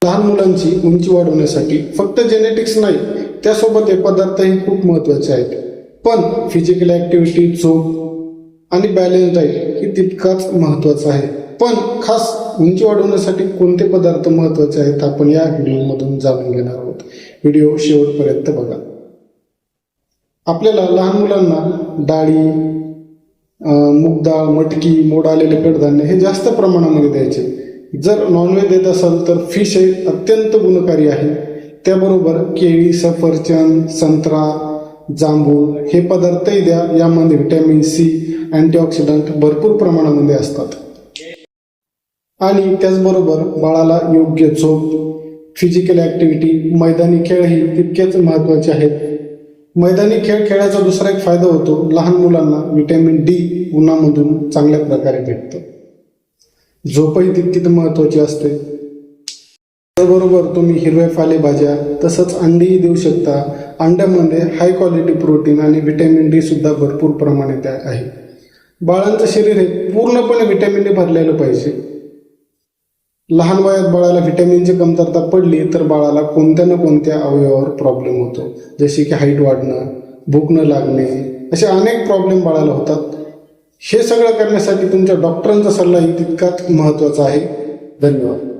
लहान मुलांची उंची वाढवण्यासाठी फक्त जेनेटिक्स नाही, त्यासोबत हे पदार्थही खूप महत्त्वाचे आहेत. पण फिजिकल ॲक्टिव्हिटी, झोप आणि बॅलन्स डाएट ही तितकाच महत्त्वाचं आहे. पण खास उंची वाढवण्यासाठी कोणते पदार्थ महत्त्वाचे आहेत आपण या व्हिडिओमधून जाणून घेणार आहोत. व्हिडिओ शेवटपर्यंत बघा. आपल्याला लहान मुलांना डाळी, मूग डाळ, मटकी, मोड आलेले कडधान्य हे जास्त प्रमाणामध्ये द्यायचे. जर नॉनव्हेज देत असाल तर फिश हे अत्यंत गुणकारी आहे. त्याबरोबर केळी, सफरचंद, संत्रा, जांभूळ हे पदार्थही द्या. यामध्ये व्हिटॅमिन सी, अँटीऑक्सिडंट भरपूर प्रमाणामध्ये असतात. आणि त्याचबरोबर बाळाला योग्य झोप, फिजिकल ॲक्टिव्हिटी, मैदानी खेळही तितकेच महत्त्वाचे आहेत. मैदानी खेळ खेळायचा दुसरा एक फायदा होतो, लहान मुलांना व्हिटॅमिन डी उन्हामधून चांगल्या प्रकारे भेटतं. झोपही तितकीच महत्त्वाची असते. त्याबरोबर तुम्ही हिरव्या पालेभाज्या तसंच अंडीही देऊ शकता. अंड्यामध्ये हाय क्वालिटी प्रोटीन आणि व्हिटॅमिन डी सुद्धा भरपूर प्रमाणात आहे. बाळांचं शरीर हे पूर्णपणे व्हिटॅमिनने भरलेलं पाहिजे. लहान वयात बाळाला व्हिटॅमिनची कमतरता पडली तर बाळाला कोणत्या ना कोणत्या अवयवावर प्रॉब्लेम होतो, जसे की हाईट वाढणं, भूक न लागणे, असे अनेक प्रॉब्लेम बाळाला होतात. हे सगळं करण्यासाठी तुमच्या डॉक्टरांचा सल्लाही तितकाच महत्त्वाचा आहे. धन्यवाद.